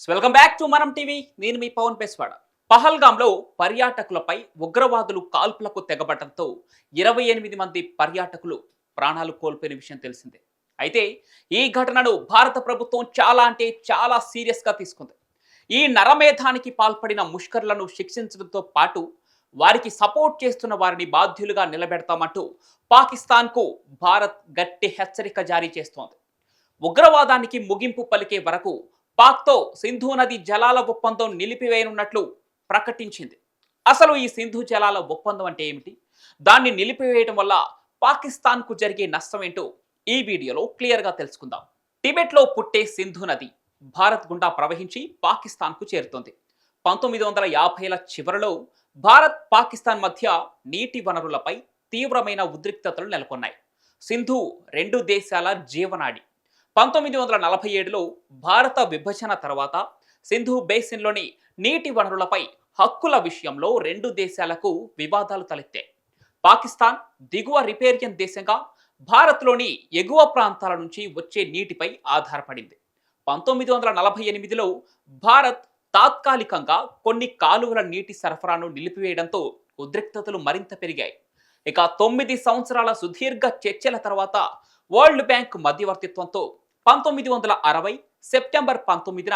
Welcome back to మనం TV. నేను మీ పవన్ పేస్వాడ. పహల్గాంలో పర్యాటకులపై ఉగ్రవాదులు కాల్పులకు తెగబడటంతో 28 మంది పర్యాటకులు ప్రాణాలు కోల్పోయిన విషయం తెలిసిందే. అయితే ఈ ఘటనను భారత ప్రభుత్వం చాలా సీరియస్గా తీసుకుంది. ఈ నరమేధానికి పాల్పడిన ముష్కర్లను శిక్షించడంతో పాటు వారికి సపోర్ట్ చేస్తున్న వారిని బాధ్యులుగా నిలబెడతామంటూ పాకిస్తాన్కు భారత్ గట్టి హెచ్చరిక జారీ చేస్తోంది. ఉగ్రవాదానికి ముగింపు పలికే వరకు పాక్తో సింధు నది జలాల ఒప్పందం నిలిపివేయనున్నట్లు ప్రకటించింది. అసలు ఈ సింధు జలాల ఒప్పందం అంటే ఏమిటి, దాన్ని నిలిపివేయడం వల్ల పాకిస్తాన్కు జరిగే నష్టం ఏంటో ఈ వీడియోలో క్లియర్గా తెలుసుకుందాం. టిబెట్లో పుట్టే సింధు నది భారత్ గుండా ప్రవహించి పాకిస్తాన్కు చేరుతుంది. 1950ల చివరలో భారత్ పాకిస్తాన్ మధ్య నీటి వనరులపై తీవ్రమైన ఉద్రిక్తతలు నెలకొన్నాయి. సింధు రెండు దేశాల జీవనాడి. 1947లో భారత విభజన తర్వాత సింధు బేసిన్లోని నీటి వనరులపై హక్కుల విషయంలో రెండు దేశాలకు వివాదాలు తలెత్తాయి. పాకిస్తాన్ దిగువ రిపేరియన్ దేశంగా భారత్లోని ఎగువ ప్రాంతాల నుంచి వచ్చే నీటిపై ఆధారపడింది. 1948లో భారత్ తాత్కాలికంగా కొన్ని కాలువల నీటి సరఫరాను నిలిపివేయడంతో ఉద్రిక్తతలు మరింత పెరిగాయి. ఇక 9 సంవత్సరాల సుదీర్ఘ చర్చల తర్వాత వరల్డ్ బ్యాంక్ మధ్యవర్తిత్వంతో 1960 సెప్టెంబర్ 19న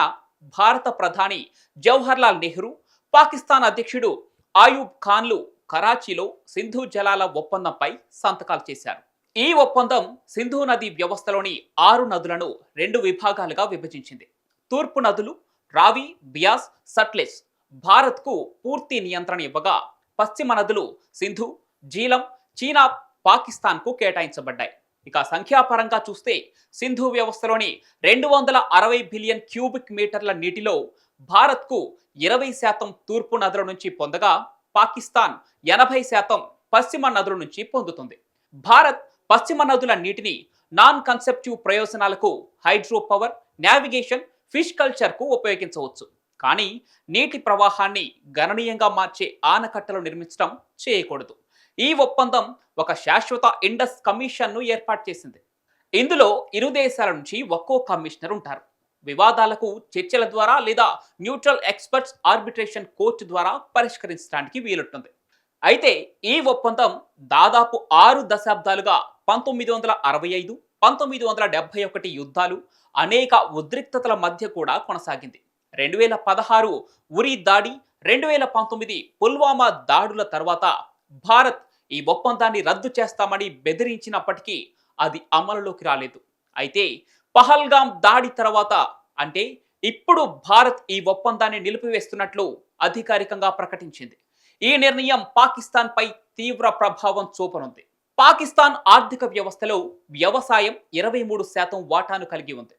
భారత ప్రధాని జవహర్లాల్ నెహ్రూ, పాకిస్తాన్ అధ్యక్షుడు ఆయూబ్ ఖాన్లు కరాచీలో సింధు జలాల ఒప్పందంపై సంతకాలు చేశారు. ఈ ఒప్పందం సింధు నది వ్యవస్థలోని 6 నదులను 2 విభాగాలుగా విభజించింది. తూర్పు నదులు రావి, బియాస్, సట్లెజ్ భారత్కు పూర్తి నియంత్రణ ఇవ్వగా, పశ్చిమ నదులు సింధు, జీలం, చీనాబ్ పాకిస్తాన్కు కేటాయించబడ్డాయి. ఇక సంఖ్యాపరంగా చూస్తే సింధు వ్యవస్థలోని 260 బిలియన్ క్యూబిక్ మీటర్ల నీటిలో భారత్కు 20% తూర్పు నదుల నుంచి పొందగా, పాకిస్తాన్ 80% పశ్చిమ నదుల నుంచి పొందుతుంది. భారత్ పశ్చిమ నదుల నీటిని నాన్ కన్సెప్టివ్ ప్రయోజనాలకు, హైడ్రో పవర్, నావిగేషన్, ఫిష్ కల్చర్కు ఉపయోగించవచ్చు. కానీ నీటి ప్రవాహాన్ని గణనీయంగా మార్చే ఆనకట్టలు నిర్మించడం చేయకూడదు. ఈ ఒప్పందం ఒక శాశ్వత ఇండస్ కమిషన్ను ఏర్పాటు చేసింది. ఇందులో ఇరు దేశాల నుంచి ఒక్కో కమిషనర్ ఉంటారు. వివాదాలకు చర్చల ద్వారా లేదా న్యూట్రల్ ఎక్స్పర్ట్స్ ఆర్బిట్రేషన్ కోర్టు ద్వారా పరిష్కరించడానికి వీలుంటుంది. అయితే ఈ ఒప్పందం దాదాపు 6 దశాబ్దాలుగా 1965, 1971 యుద్ధాలు, అనేక ఉద్రిక్తతల మధ్య కూడా కొనసాగింది. 2016 ఉరి దాడి, 2019 పుల్వామా దాడుల తర్వాత భారత్ ఈ ఒప్పందాన్ని రద్దు చేస్తామని బెదిరించినప్పటికీ అది అమలులోకి రాలేదు. అయితే పహల్గాం దాడి తర్వాత, అంటే ఇప్పుడు భారత్ ఈ ఒప్పందాన్ని నిలిపివేస్తున్నట్లు అధికారికంగా ప్రకటించింది. ఈ నిర్ణయం పాకిస్తాన్పై తీవ్ర ప్రభావం చూపనుంది. పాకిస్తాన్ ఆర్థిక వ్యవస్థలో వ్యవసాయం 23% వాటాను కలిగి ఉంది.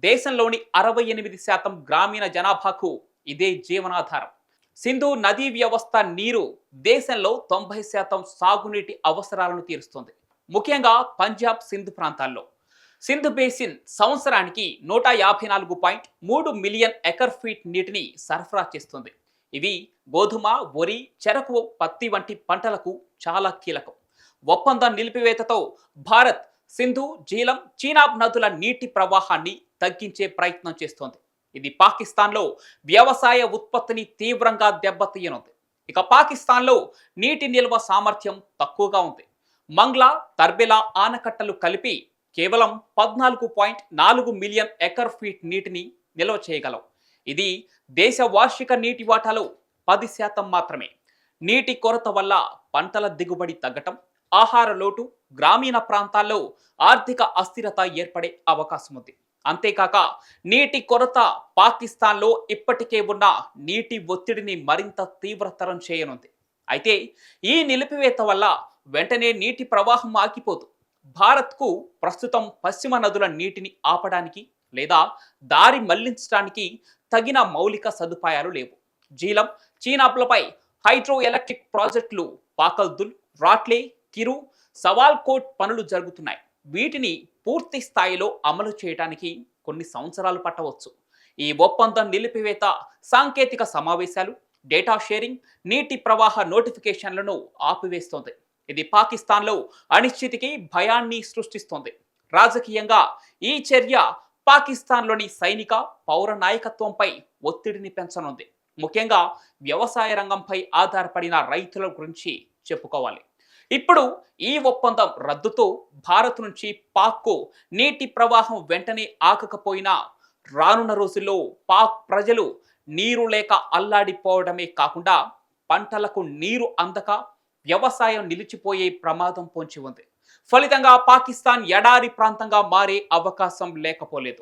దేశంలోని 68% గ్రామీణ జనాభాకు ఇదే జీవనాధారం. సింధు నదీ వ్యవస్థ నీరు దేశంలో 90% సాగునీటి అవసరాలను తీరుస్తుంది, ముఖ్యంగా పంజాబ్, సింధ్ ప్రాంతాల్లో. సింధ్ బేసిన్ సంవత్సరానికి 154.3 మిలియన్ ఎకర్ ఫీట్ నీటిని సరఫరా చేస్తుంది. ఇవి గోధుమ, వరి, చెరకు, పత్తి వంటి పంటలకు చాలా కీలకం. ఒప్పందం నిలిపివేతతో భారత్ సింధు, జీలం, చీనాబ్ నదుల నీటి ప్రవాహాన్ని తగ్గించే ప్రయత్నం చేస్తోంది. ఇది పాకిస్తాన్లో వ్యవసాయ ఉత్పత్తిని తీవ్రంగా దెబ్బతీయనుంది. ఇక పాకిస్తాన్లో నీటి నిల్వ సామర్థ్యం తక్కువగా ఉంది. మంగ్లా, తర్బెలా ఆనకట్టలు కలిపి కేవలం 14.4 మిలియన్ ఎకర్ ఫీట్ నీటిని నిల్వ చేయగలవు. ఇది దేశ వార్షిక నీటి వాటాలో 10% మాత్రమే. నీటి కొరత వల్ల పంటల దిగుబడి తగ్గటం, ఆహార లోటు, గ్రామీణ ప్రాంతాల్లో ఆర్థిక అస్థిరత ఏర్పడే అవకాశం ఉంది. అంతేకాక నీటి కొరత పాకిస్తాన్లో ఇప్పటికే ఉన్న నీటి ఒత్తిడిని మరింత తీవ్రతరం చేయనుంది. అయితే ఈ నిలిపివేత వల్ల వెంటనే నీటి ప్రవాహం ఆగిపోదు. భారత్కు ప్రస్తుతం పశ్చిమ నదుల నీటిని ఆపడానికి లేదా దారి మళ్లించడానికి తగిన మౌలిక సదుపాయాలు లేవు. జీలం, చీనాబ్లపై హైడ్రో ఎలక్ట్రిక్ ప్రాజెక్టులు పాకల్దుల్, రాట్లే, కిరు, సవాల్కోట్ పనులు జరుగుతున్నాయి. వీటిని పూర్తి స్థాయిలో అమలు చేయడానికి కొన్ని సంవత్సరాలు పట్టవచ్చు. ఈ ఒప్పందం నిలిపివేత సాంకేతిక సమావేశాలు, డేటా షేరింగ్, నీటి ప్రవాహ నోటిఫికేషన్లను ఆపివేస్తోంది. ఇది పాకిస్తాన్లో అనిశ్చితికి, భయాన్ని సృష్టిస్తోంది. రాజకీయంగా ఈ చర్య పాకిస్తాన్లోని సైనిక పౌర నాయకత్వంపై ఒత్తిడిని పెంచనుంది. ముఖ్యంగా వ్యవసాయ రంగంపై ఆధారపడిన రైతుల గురించి చెప్పుకోవాలి. ఇప్పుడు ఈ ఒప్పందం రద్దుతో భారత్ నుంచి పాక్కు నీటి ప్రవాహం వెంటనే ఆగకపోయినా రానున్న రోజుల్లో పాక్ ప్రజలు నీరు లేక అల్లాడిపోవడమే కాకుండా పంటలకు నీరు అందక వ్యవసాయం నిలిచిపోయే ప్రమాదం పొంచి ఉంది. ఫలితంగా పాకిస్తాన్ ఎడారి ప్రాంతంగా మారే అవకాశం లేకపోలేదు.